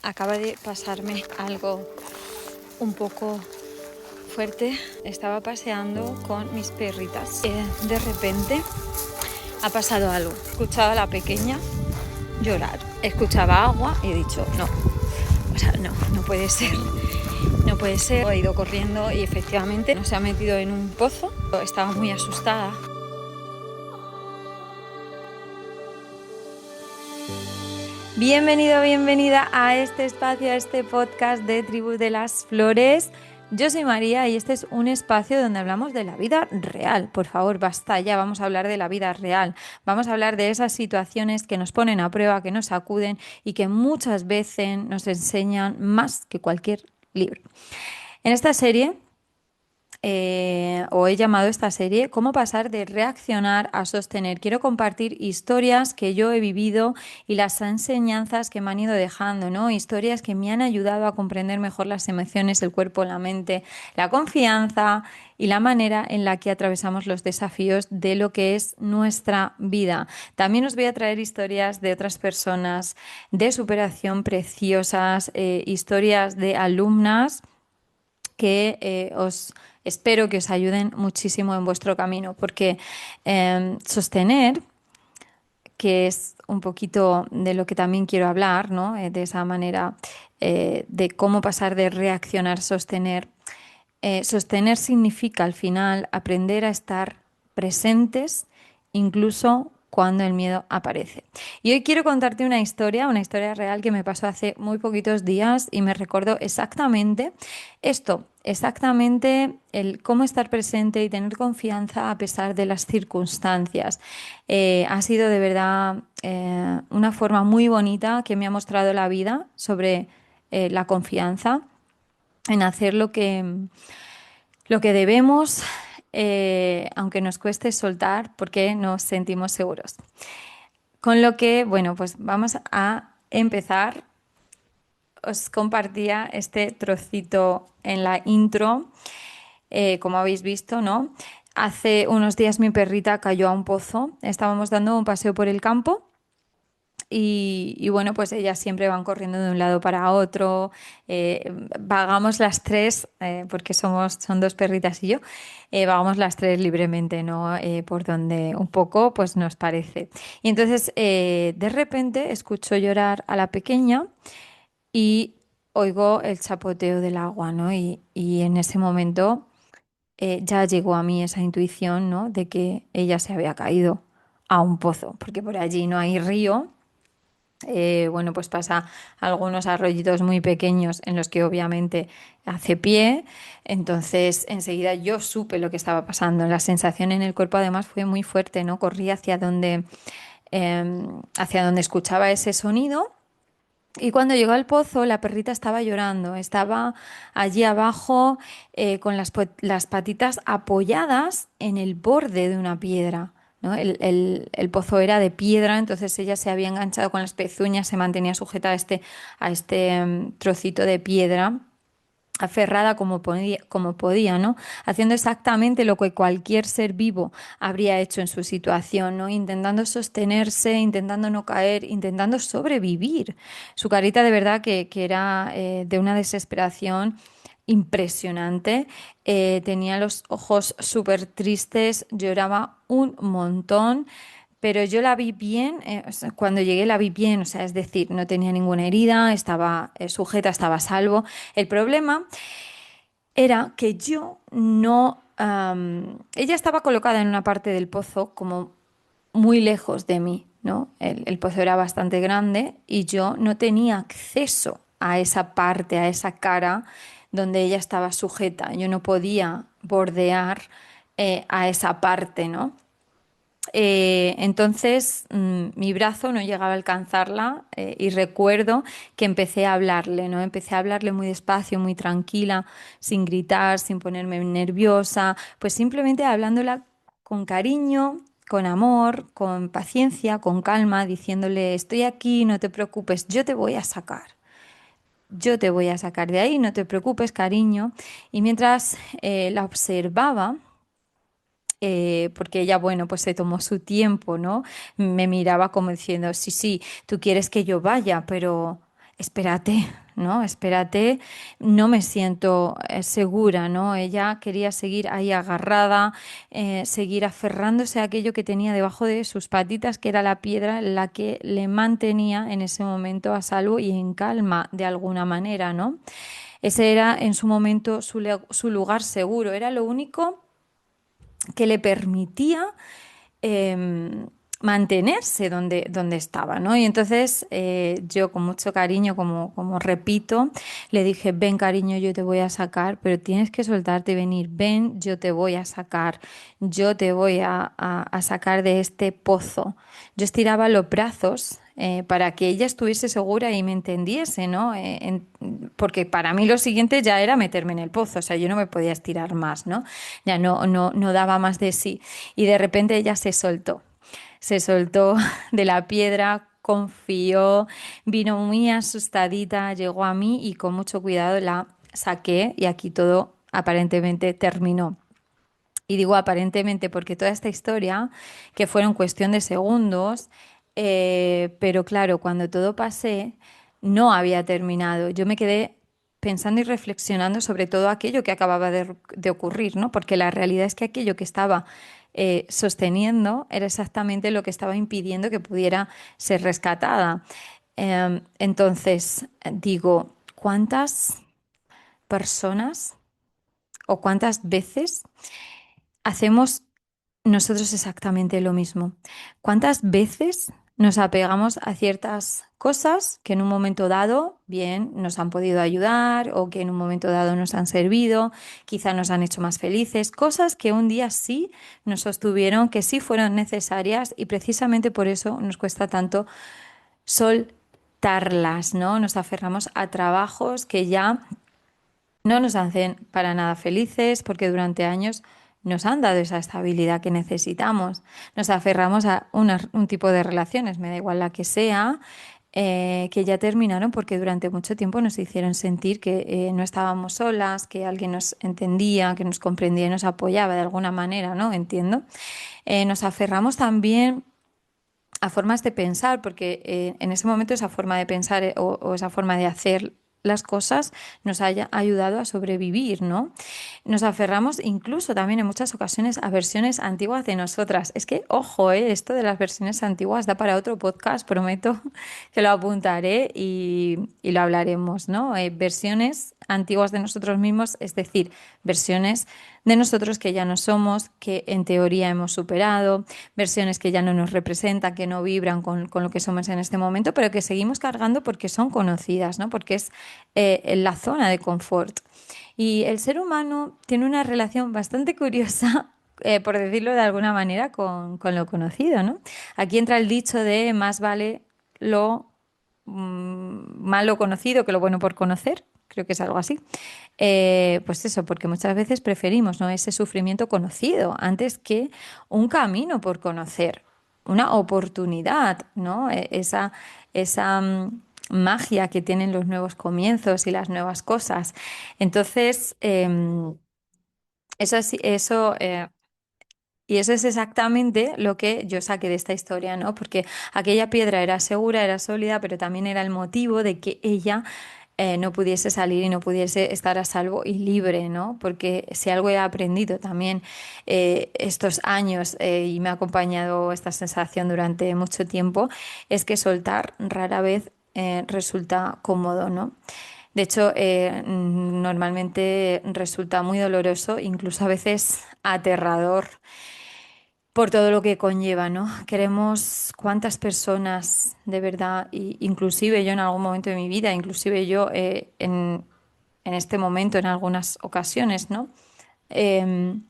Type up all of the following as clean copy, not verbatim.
Acaba de pasarme algo un poco fuerte. Estaba paseando con mis perritas. De repente ha pasado algo. Escuchaba a la pequeña llorar. Escuchaba agua y he dicho, no, no puede ser. No puede ser. He ido corriendo y efectivamente se ha metido en un pozo. Estaba muy asustada. Bienvenido, bienvenida a este espacio, a este podcast de Tribu de las Flores. Yo soy María y este es un espacio donde hablamos de la vida real. Por favor, basta ya, vamos a hablar de la vida real. Vamos a hablar de esas situaciones que nos ponen a prueba, que nos sacuden y que muchas veces nos enseñan más que cualquier libro. En esta serie o he llamado esta serie "Cómo pasar de reaccionar a sostener". Quiero compartir historias que yo he vivido y las enseñanzas que me han ido dejando, ¿no? Historias que me han ayudado a comprender mejor las emociones, el cuerpo, la mente, la confianza y la manera en la que atravesamos los desafíos de lo que es nuestra vida. También os voy a traer historias de otras personas de superación preciosas, historias de alumnas que espero que os ayuden muchísimo en vuestro camino, porque sostener, que es un poquito de lo que también quiero hablar, ¿no? De esa manera de cómo pasar de reaccionar a sostener. Sostener significa al final aprender a estar presentes incluso cuando el miedo aparece. Y hoy quiero contarte una historia real que me pasó hace muy poquitos días y me recordó exactamente esto, exactamente el cómo estar presente y tener confianza a pesar de las circunstancias. Ha sido de verdad una forma muy bonita que me ha mostrado la vida sobre la confianza en hacer lo que debemos, aunque nos cueste soltar, porque nos sentimos seguros. Con lo que, bueno, pues vamos a empezar. Os compartía este trocito en la intro, como habéis visto, ¿no? Hace unos días mi perrita cayó a un pozo. Estábamos dando un paseo por el campo. Y bueno, pues ellas siempre van corriendo de un lado para otro. Vagamos las tres, porque son dos perritas y yo, vagamos las tres libremente, ¿no? Por donde un poco pues nos parece. Y entonces de repente escucho llorar a la pequeña y oigo el chapoteo del agua, ¿no? Y en ese momento ya llegó a mí esa intuición, ¿no? De que ella se había caído a un pozo, porque por allí no hay río. Bueno, pues pasa algunos arroyitos muy pequeños en los que obviamente hace pie. Entonces, enseguida yo supe lo que estaba pasando. La sensación en el cuerpo además fue muy fuerte, ¿no? Corrí hacia donde escuchaba ese sonido. Y cuando llegó al pozo, la perrita estaba llorando. Estaba allí abajo con las patitas apoyadas en el borde de una piedra, ¿no? El pozo era de piedra, entonces ella se había enganchado con las pezuñas, se mantenía sujeta a este trocito de piedra, aferrada como podía, ¿no? Haciendo exactamente lo que cualquier ser vivo habría hecho en su situación, ¿no? Intentando sostenerse, intentando no caer, intentando sobrevivir. Su carita de verdad que era de una desesperación impresionante. Tenía los ojos súper tristes, lloraba un montón. Pero yo la vi bien, o sea, cuando llegué la vi bien, o sea, es decir, no tenía ninguna herida, estaba sujeta, estaba a salvo. El problema era que yo no... ella estaba colocada en una parte del pozo como muy lejos de mí, ¿no? El pozo era bastante grande y yo no tenía acceso a esa parte, a esa cara donde ella estaba sujeta. Yo no podía bordear a esa parte, ¿no? Entonces mi brazo no llegaba a alcanzarla y recuerdo que empecé a hablarle, ¿no? Empecé a hablarle muy despacio, muy tranquila, sin gritar, sin ponerme nerviosa, pues simplemente hablándola con cariño, con amor, con paciencia, con calma, diciéndole, estoy aquí, no te preocupes, yo te voy a sacar. Yo te voy a sacar de ahí, no te preocupes, cariño. Y mientras la observaba, porque ella, bueno, pues se tomó su tiempo, ¿no? Me miraba como diciendo, sí, sí, tú quieres que yo vaya, pero espérate, ¿no? Espérate, no me siento segura, ¿no? Ella quería seguir ahí agarrada, seguir aferrándose a aquello que tenía debajo de sus patitas, que era la piedra la que le mantenía en ese momento a salvo y en calma de alguna manera, ¿no? Ese era en su momento su lugar seguro, era lo único que le permitía em, mantenerse donde estaba, ¿no? Y entonces yo con mucho cariño, como repito, le dije, ven cariño, yo te voy a sacar, pero tienes que soltarte y venir, ven, yo te voy a sacar, yo te voy a sacar de este pozo. Yo estiraba los brazos. Para que ella estuviese segura y me entendiese, ¿no? Porque para mí lo siguiente ya era meterme en el pozo, o sea, yo no me podía estirar más, ¿no? Ya no daba más de sí. Y de repente ella se soltó de la piedra, confió, vino muy asustadita, llegó a mí y con mucho cuidado la saqué y aquí todo aparentemente terminó. Y digo aparentemente porque toda esta historia, que fueron cuestión de segundos, pero claro, cuando todo pasé, no había terminado. Yo me quedé pensando y reflexionando sobre todo aquello que acababa de ocurrir, ¿no? Porque la realidad es que aquello que estaba sosteniendo era exactamente lo que estaba impidiendo que pudiera ser rescatada. Entonces, digo, ¿cuántas personas o cuántas veces hacemos nosotros exactamente lo mismo? ¿Cuántas veces nos apegamos a ciertas cosas que en un momento dado, bien, nos han podido ayudar o que en un momento dado nos han servido, quizá nos han hecho más felices, cosas que un día sí nos sostuvieron, que sí fueron necesarias y precisamente por eso nos cuesta tanto soltarlas, ¿no? Nos aferramos a trabajos que ya no nos hacen para nada felices porque durante años nos han dado esa estabilidad que necesitamos. Nos aferramos a un tipo de relaciones, me da igual la que sea, que ya terminaron porque durante mucho tiempo nos hicieron sentir que no estábamos solas, que alguien nos entendía, que nos comprendía y nos apoyaba de alguna manera, ¿no? Entiendo. Nos aferramos también a formas de pensar, porque en ese momento esa forma de pensar o esa forma de hacer las cosas nos haya ayudado a sobrevivir, ¿no? Nos aferramos incluso también en muchas ocasiones a versiones antiguas de nosotras. Es que, ojo, esto de las versiones antiguas da para otro podcast, prometo que lo apuntaré y lo hablaremos, ¿no? Versiones antiguas de nosotros mismos, es decir, versiones de nosotros que ya no somos, que en teoría hemos superado, versiones que ya no nos representan, que no vibran con lo que somos en este momento, pero que seguimos cargando porque son conocidas, ¿no? Porque es la zona de confort. Y el ser humano tiene una relación bastante curiosa, por decirlo de alguna manera, con lo conocido, ¿no? Aquí entra el dicho de más vale lo malo conocido que lo bueno por conocer. Creo que es algo así. Pues eso, porque muchas veces preferimos, ¿no? Ese sufrimiento conocido antes que un camino por conocer, una oportunidad, ¿no? Esa magia que tienen los nuevos comienzos y las nuevas cosas. Entonces, y eso es exactamente lo que yo saqué de esta historia, ¿no? Porque aquella piedra era segura, era sólida, pero también era el motivo de que ella no pudiese salir y no pudiese estar a salvo y libre, ¿no? Porque si algo he aprendido también estos años y me ha acompañado esta sensación durante mucho tiempo, es que soltar rara vez resulta cómodo, ¿no? De hecho, normalmente resulta muy doloroso, incluso a veces aterrador por todo lo que conlleva, ¿no? Queremos cuántas personas de verdad, inclusive yo en algún momento de mi vida, inclusive yo en este momento, en algunas ocasiones, ¿no? Em,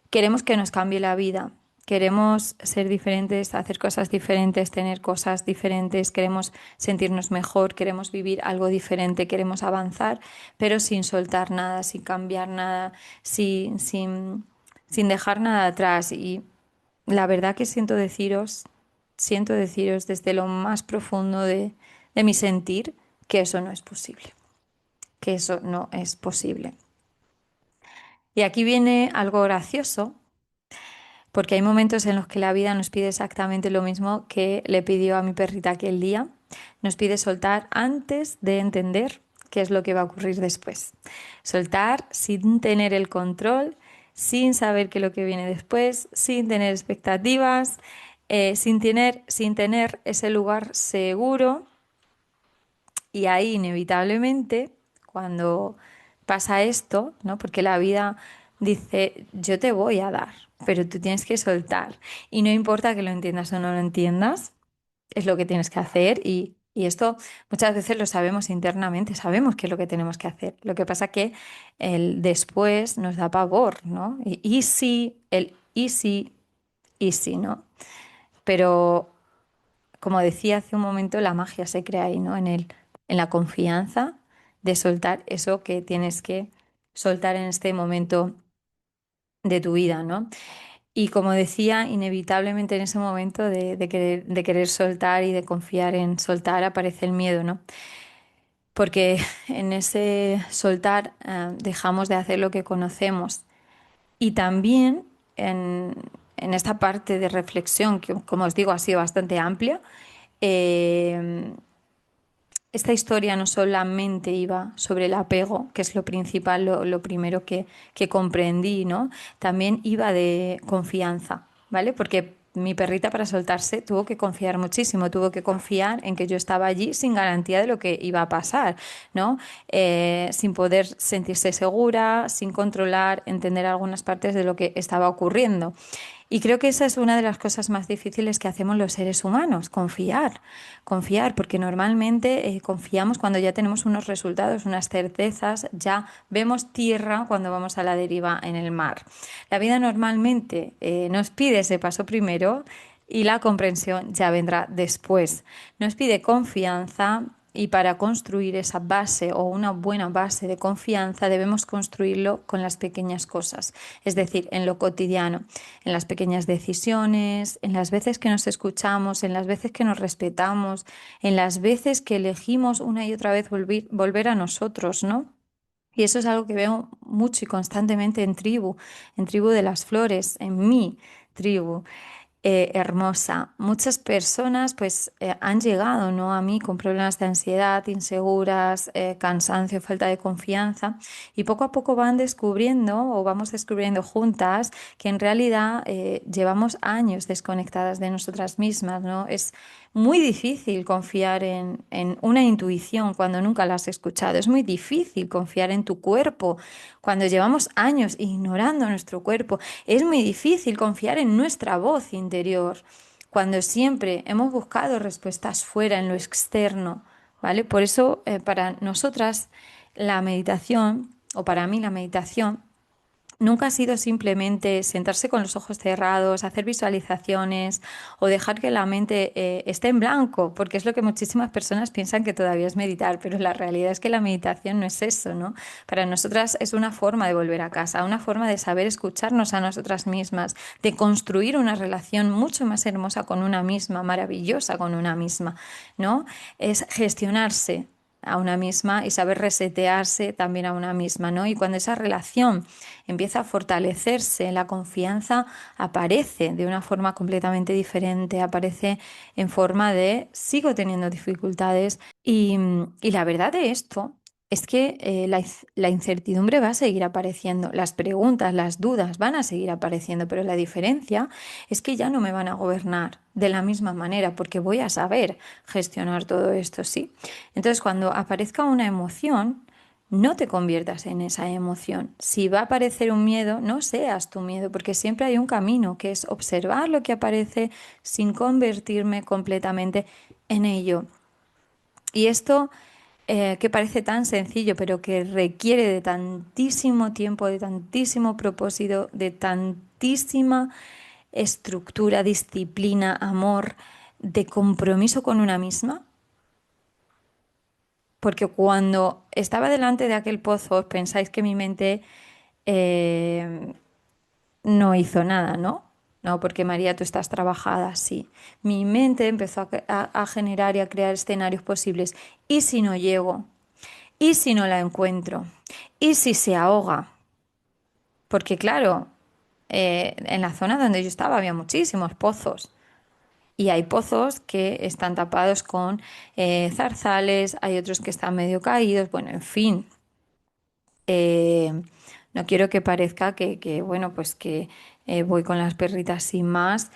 Queremos que nos cambie la vida, queremos ser diferentes, hacer cosas diferentes, tener cosas diferentes, queremos sentirnos mejor, queremos vivir algo diferente, queremos avanzar, pero sin soltar nada, sin cambiar nada, sin dejar nada atrás. Y la verdad que siento deciros desde lo más profundo de mi sentir que eso no es posible, que eso no es posible. Y aquí viene algo gracioso, porque hay momentos en los que la vida nos pide exactamente lo mismo que le pidió a mi perrita aquel día. Nos pide soltar antes de entender qué es lo que va a ocurrir después. Soltar sin tener el control, sin saber qué es lo que viene después, sin tener expectativas, sin tener ese lugar seguro. Y ahí inevitablemente, cuando pasa esto, ¿no? Porque la vida dice, yo te voy a dar, pero tú tienes que soltar. Y no importa que lo entiendas o no lo entiendas, es lo que tienes que hacer y esto muchas veces lo sabemos internamente, sabemos qué es lo que tenemos que hacer. Lo que pasa que el después nos da pavor, ¿no? Y sí, el y sí, ¿no? Pero como decía hace un momento, la magia se crea ahí, ¿no? En la confianza de soltar eso que tienes que soltar en este momento de tu vida, ¿no? Y como decía, inevitablemente en ese momento de querer soltar y de confiar en soltar aparece el miedo, ¿no? Porque en ese soltar dejamos de hacer lo que conocemos. Y también en esta parte de reflexión, que como os digo ha sido bastante amplia, eh, esta historia no solamente iba sobre el apego, que es lo principal, lo primero que comprendí, ¿no? También iba de confianza, ¿vale? Porque mi perrita para soltarse tuvo que confiar muchísimo, tuvo que confiar en que yo estaba allí sin garantía de lo que iba a pasar, ¿no? Sin poder sentirse segura, sin controlar, entender algunas partes de lo que estaba ocurriendo. Y creo que esa es una de las cosas más difíciles que hacemos los seres humanos, confiar, porque normalmente confiamos cuando ya tenemos unos resultados, unas certezas, ya vemos tierra cuando vamos a la deriva en el mar. La vida normalmente nos pide ese paso primero y la comprensión ya vendrá después. Nos pide confianza y para construir esa base o una buena base de confianza debemos construirlo con las pequeñas cosas, es decir, en lo cotidiano, en las pequeñas decisiones, en las veces que nos escuchamos, en las veces que nos respetamos, en las veces que elegimos una y otra vez volver a nosotros, ¿no? Y eso es algo que veo mucho y constantemente en tribu de las flores, en mi tribu hermosa. Muchas personas pues han llegado, ¿no? A mí con problemas de ansiedad, inseguras, cansancio, falta de confianza y poco a poco van descubriendo o vamos descubriendo juntas que en realidad llevamos años desconectadas de nosotras mismas, ¿no? Es muy difícil confiar en una intuición cuando nunca la has escuchado. Es muy difícil confiar en tu cuerpo cuando llevamos años ignorando nuestro cuerpo. Es muy difícil confiar en nuestra voz interior cuando siempre hemos buscado respuestas fuera, en lo externo, ¿vale? Por eso, para nosotras, la meditación, o para mí la meditación, nunca ha sido simplemente sentarse con los ojos cerrados, hacer visualizaciones o dejar que la mente esté en blanco, porque es lo que muchísimas personas piensan que todavía es meditar, pero la realidad es que la meditación no es eso, ¿no? Para nosotras es una forma de volver a casa, una forma de saber escucharnos a nosotras mismas, de construir una relación mucho más hermosa con una misma, maravillosa con una misma, ¿no? Es gestionarse a una misma y saber resetearse también a una misma, ¿no? Y cuando esa relación empieza a fortalecerse, la confianza aparece de una forma completamente diferente, aparece en forma de sigo teniendo dificultades y la verdad de esto es que la incertidumbre va a seguir apareciendo, las preguntas, las dudas van a seguir apareciendo, pero la diferencia es que ya no me van a gobernar de la misma manera porque voy a saber gestionar todo esto, ¿sí? Entonces, cuando aparezca una emoción, no te conviertas en esa emoción. Si va a aparecer un miedo, no seas tu miedo, porque siempre hay un camino que es observar lo que aparece sin convertirme completamente en ello. Y esto que parece tan sencillo, pero que requiere de tantísimo tiempo, de tantísimo propósito, de tantísima estructura, disciplina, amor, de compromiso con una misma. Porque cuando estaba delante de aquel pozo, os pensáis que mi mente eh, no hizo nada, ¿no? No, porque María, tú estás trabajada, sí. Mi mente empezó a generar y a crear escenarios posibles. ¿Y si no llego? ¿Y si no la encuentro? ¿Y si se ahoga? Porque claro, en la zona donde yo estaba había muchísimos pozos. Y hay pozos que están tapados con zarzales, hay otros que están medio caídos, bueno, en fin. Eh, no quiero que parezca bueno, pues que voy con las perritas sin más,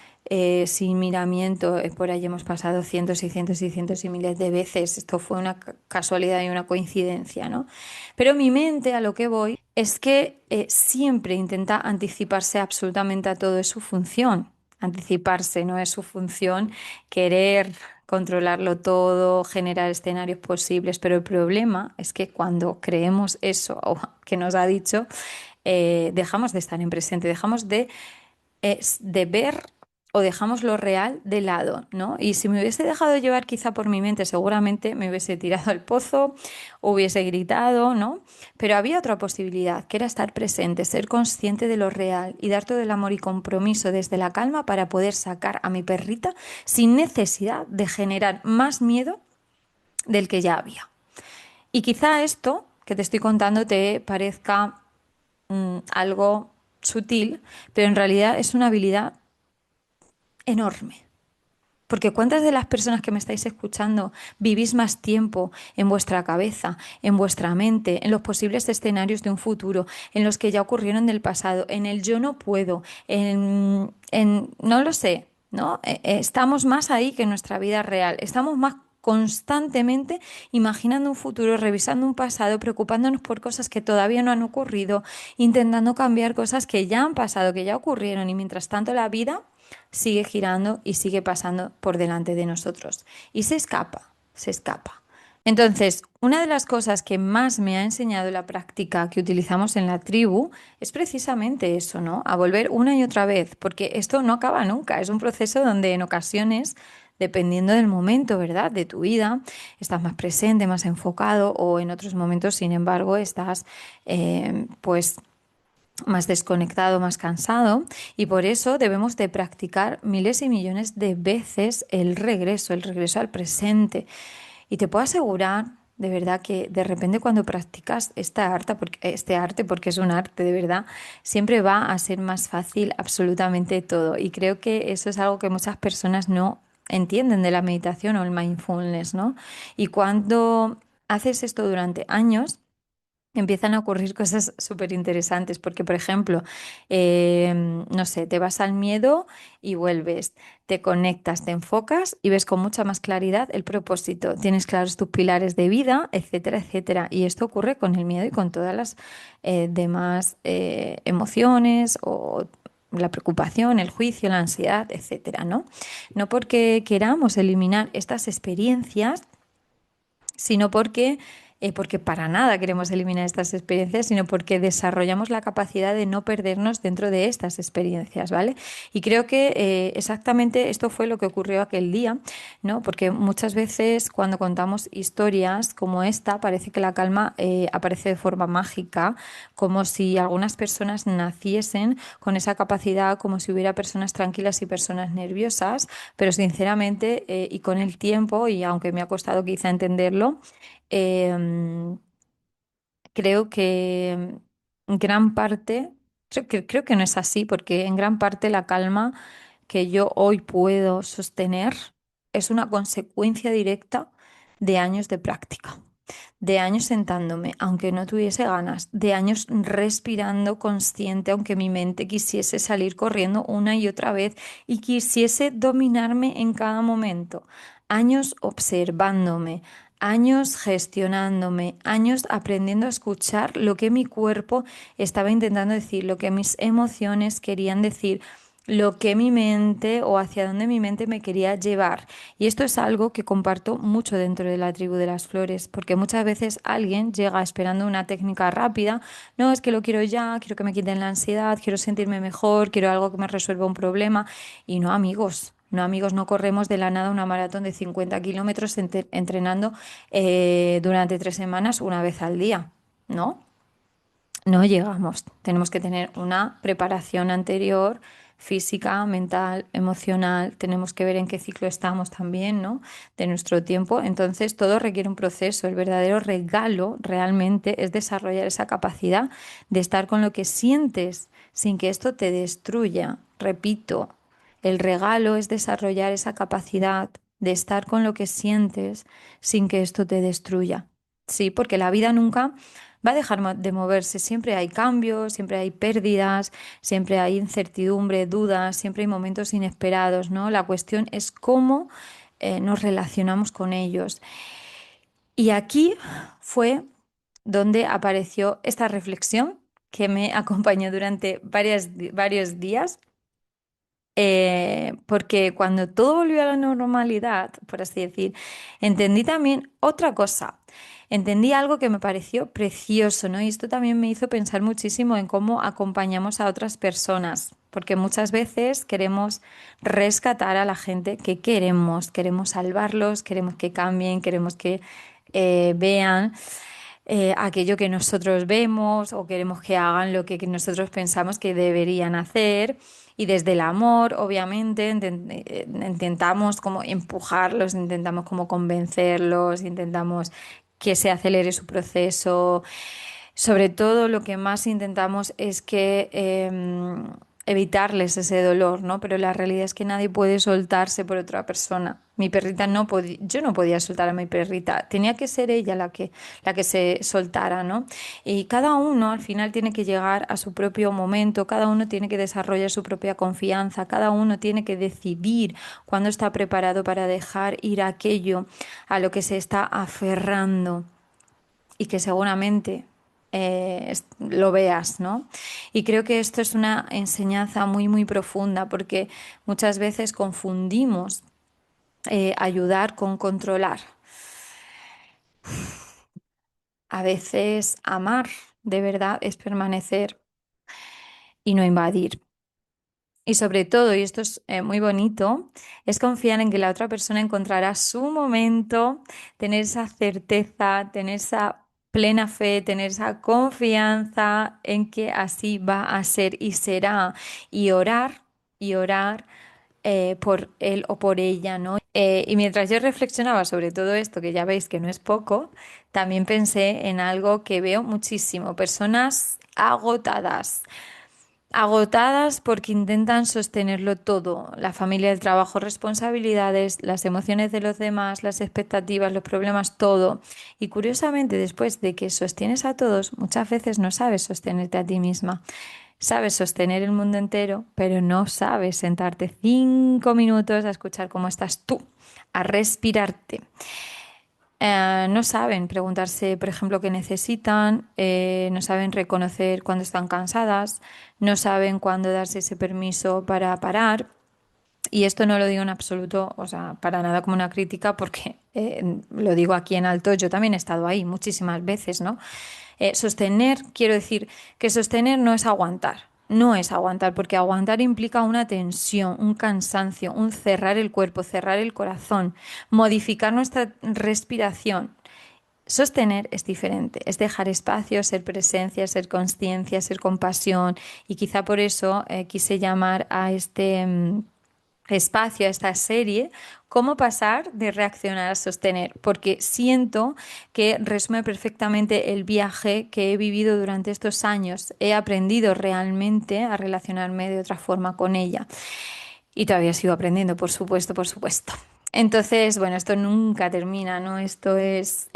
sin miramiento. Por ahí hemos pasado cientos y cientos y cientos y miles de veces. Esto fue una casualidad y una coincidencia, ¿no? Pero mi mente, a lo que voy, es que siempre intenta anticiparse absolutamente a todo, es su función. Anticiparse, no es su función querer controlarlo todo, generar escenarios posibles, pero el problema es que cuando creemos eso o que nos ha dicho, dejamos de estar en presente, dejamos de ver o dejamos lo real de lado, ¿no? Y si me hubiese dejado llevar quizá por mi mente, seguramente me hubiese tirado al pozo, hubiese gritado, ¿no? Pero había otra posibilidad, que era estar presente, ser consciente de lo real y dar todo el amor y compromiso desde la calma para poder sacar a mi perrita sin necesidad de generar más miedo del que ya había. Y quizá esto que te estoy contando te parezca algo sutil, pero en realidad es una habilidad enorme. Porque ¿cuántas de las personas que me estáis escuchando vivís más tiempo en vuestra cabeza, en vuestra mente, en los posibles escenarios de un futuro, en los que ya ocurrieron del pasado, en el yo no puedo, no lo sé, ¿no? Estamos más ahí que en nuestra vida real, estamos más constantemente imaginando un futuro, revisando un pasado, preocupándonos por cosas que todavía no han ocurrido, intentando cambiar cosas que ya han pasado, que ya ocurrieron y mientras tanto la vida sigue girando y sigue pasando por delante de nosotros. Y se escapa, se escapa. Entonces, una de las cosas que más me ha enseñado la práctica que utilizamos en la tribu es precisamente eso, ¿no? A volver una y otra vez, porque esto no acaba nunca, es un proceso donde en ocasiones, dependiendo del momento, ¿verdad? De tu vida, estás más presente, más enfocado o en otros momentos, sin embargo, estás pues más desconectado, más cansado y por eso debemos de practicar miles y millones de veces el regreso al presente. Y te puedo asegurar, de verdad, que de repente cuando practicas este arte, porque es un arte de verdad, siempre va a ser más fácil absolutamente todo. Y creo que eso es algo que muchas personas no entienden de la meditación o el mindfulness, ¿no? Y cuando haces esto durante años, empiezan a ocurrir cosas súper interesantes porque, por ejemplo, no sé, te vas al miedo y vuelves, te conectas, te enfocas y ves con mucha más claridad el propósito, tienes claros tus pilares de vida, etcétera, etcétera. Y esto ocurre con el miedo y con todas las demás emociones o la preocupación, el juicio, la ansiedad, etcétera, ¿no? No porque queramos eliminar estas experiencias, sino porque para nada queremos eliminar estas experiencias, sino porque desarrollamos la capacidad de no perdernos dentro de estas experiencias, ¿vale? Y creo que exactamente esto fue lo que ocurrió aquel día, ¿no? Porque muchas veces cuando contamos historias como esta, parece que la calma aparece de forma mágica, como si algunas personas naciesen con esa capacidad, como si hubiera personas tranquilas y personas nerviosas, pero sinceramente, y con el tiempo, y aunque me ha costado quizá entenderlo, em, creo que en gran parte, creo que no es así, porque en gran parte la calma que yo hoy puedo sostener es una consecuencia directa de años de práctica, de años sentándome, aunque no tuviese ganas, de años respirando consciente, aunque mi mente quisiese salir corriendo una y otra vez y quisiese dominarme en cada momento, años observándome, años gestionándome, años aprendiendo a escuchar lo que mi cuerpo estaba intentando decir, lo que mis emociones querían decir, lo que mi mente o hacia dónde mi mente me quería llevar. Y esto es algo que comparto mucho dentro de la tribu de las flores, porque muchas veces alguien llega esperando una técnica rápida, no, es que lo quiero ya, quiero que me quiten la ansiedad, quiero sentirme mejor, quiero algo que me resuelva un problema. Y no, amigos. No, amigos, no corremos de la nada una maratón de 50 kilómetros entrenando durante 3 semanas una vez al día, ¿no? No llegamos. Tenemos que tener una preparación anterior, física, mental, emocional. Tenemos que ver en qué ciclo estamos también, ¿no? De nuestro tiempo. Entonces, todo requiere un proceso. El verdadero regalo realmente es desarrollar esa capacidad de estar con lo que sientes sin que esto te destruya. Repito, El regalo es desarrollar esa capacidad de estar con lo que sientes sin que esto te destruya. Sí, porque la vida nunca va a dejar de moverse. Siempre hay cambios, siempre hay pérdidas, siempre hay incertidumbre, dudas, siempre hay momentos inesperados, ¿no? La cuestión es cómo nos relacionamos con ellos. Y aquí fue donde apareció esta reflexión que me acompañó durante varios días, porque cuando todo volvió a la normalidad, por así decir, entendí también otra cosa. Entendí algo que me pareció precioso, ¿no? Y esto también me hizo pensar muchísimo en cómo acompañamos a otras personas, porque muchas veces queremos rescatar a la gente que queremos, queremos salvarlos, queremos que cambien, queremos que vean aquello que nosotros vemos o queremos que hagan lo que nosotros pensamos que deberían hacer. Y desde el amor, obviamente, intentamos como empujarlos, intentamos como convencerlos, intentamos que se acelere su proceso. Sobre todo lo que más intentamos es que evitarles ese dolor, ¿no? Pero la realidad es que nadie puede soltarse por otra persona. Mi perrita no podía, yo no podía soltar a mi perrita, tenía que ser ella la que se soltara, ¿no? Y cada uno al final tiene que llegar a su propio momento, cada uno tiene que desarrollar su propia confianza, cada uno tiene que decidir cuándo está preparado para dejar ir aquello a lo que se está aferrando y que seguramente lo veas, ¿no? Y creo que esto es una enseñanza muy, muy profunda porque muchas veces confundimos ayudar con controlar. A veces amar de verdad es permanecer y no invadir. Y sobre todo, y esto es muy bonito, es confiar en que la otra persona encontrará su momento, tener esa certeza, tener esa plena fe, tener esa confianza en que así va a ser y será. Y orar por él o por ella, ¿no? Y mientras yo reflexionaba sobre todo esto, que ya veis que no es poco, también pensé en algo que veo muchísimo, personas agotadas. Agotadas porque intentan sostenerlo todo, la familia, el trabajo, responsabilidades, las emociones de los demás, las expectativas, los problemas, todo. Y curiosamente, después de que sostienes a todos, muchas veces no sabes sostenerte a ti misma. Sabes sostener el mundo entero, pero no sabes sentarte 5 minutos a escuchar cómo estás tú, a respirarte. No saben preguntarse, por ejemplo, qué necesitan, no saben reconocer cuando están cansadas, no saben cuándo darse ese permiso para parar. Y esto no lo digo en absoluto, o sea, para nada como una crítica, porque lo digo aquí en alto, yo también he estado ahí muchísimas veces, ¿no? Sostener, quiero decir que sostener no es aguantar, no es aguantar, porque aguantar implica una tensión, un cansancio, un cerrar el cuerpo, cerrar el corazón, modificar nuestra respiración. Sostener es diferente, es dejar espacio, ser presencia, ser conciencia, ser compasión y quizá por eso quise llamar a este espacio, a esta serie, cómo pasar de reaccionar a sostener, porque siento que resume perfectamente el viaje que he vivido durante estos años. He aprendido realmente a relacionarme de otra forma con ella y todavía sigo aprendiendo, por supuesto, por supuesto. Entonces, bueno, esto nunca termina, ¿no? Esto es,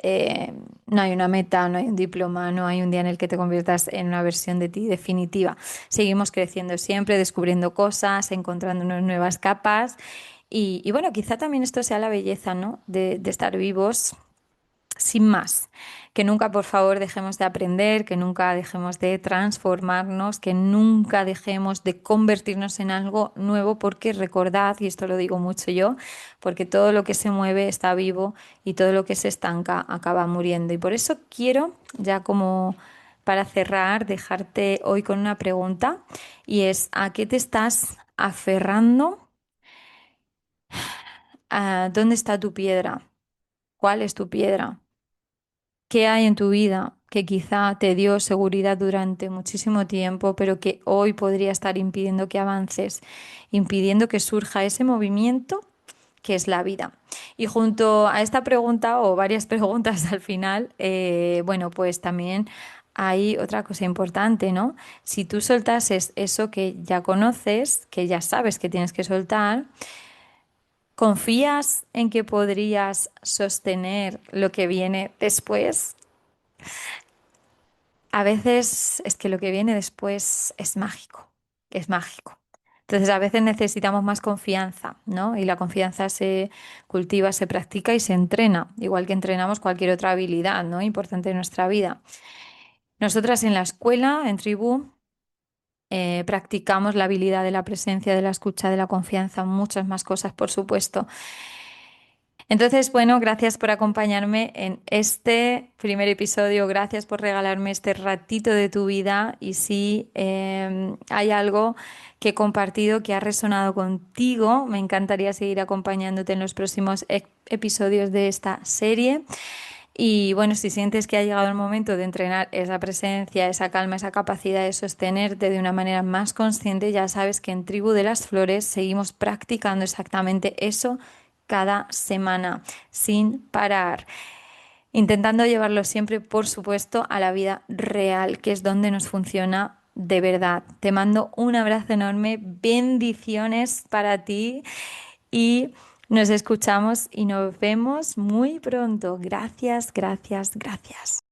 no hay una meta, no hay un diploma, no hay un día en el que te conviertas en una versión de ti definitiva. Seguimos creciendo siempre, descubriendo cosas, encontrándonos nuevas capas y bueno, quizá también esto sea la belleza, ¿no? De estar vivos sin más, que nunca, por favor, dejemos de aprender, que nunca dejemos de transformarnos, que nunca dejemos de convertirnos en algo nuevo, porque recordad, y esto lo digo mucho yo, porque todo lo que se mueve está vivo y todo lo que se estanca acaba muriendo. Y por eso quiero, ya como para cerrar, dejarte hoy con una pregunta y es, ¿a qué te estás aferrando? ¿Dónde está tu piedra? ¿Cuál es tu piedra? ¿Qué hay en tu vida que quizá te dio seguridad durante muchísimo tiempo, pero que hoy podría estar impidiendo que avances, impidiendo que surja ese movimiento que es la vida. Y junto a esta pregunta o varias preguntas al final, bueno, pues también hay otra cosa importante, ¿no? Si tú soltases eso que ya conoces, que ya sabes que tienes que soltar, ¿confías en que podrías sostener lo que viene después? A veces es que lo que viene después es mágico, es mágico. Entonces a veces necesitamos más confianza, ¿no? Y la confianza se cultiva, se practica y se entrena, igual que entrenamos cualquier otra habilidad, ¿no? Importante en nuestra vida. Nosotras en la escuela, en Tribu, practicamos la habilidad de la presencia, de la escucha, de la confianza, muchas más cosas, por supuesto. Entonces, bueno, gracias por acompañarme en este primer episodio, gracias por regalarme este ratito de tu vida y si hay algo que he compartido que ha resonado contigo, me encantaría seguir acompañándote en los próximos episodios de esta serie. Y bueno, si sientes que ha llegado el momento de entrenar esa presencia, esa calma, esa capacidad de sostenerte de una manera más consciente, ya sabes que en Tribu de las Flores seguimos practicando exactamente eso cada semana, sin parar, intentando llevarlo siempre, por supuesto, a la vida real, que es donde nos funciona de verdad. Te mando un abrazo enorme, bendiciones para ti y nos escuchamos y nos vemos muy pronto. Gracias, gracias, gracias.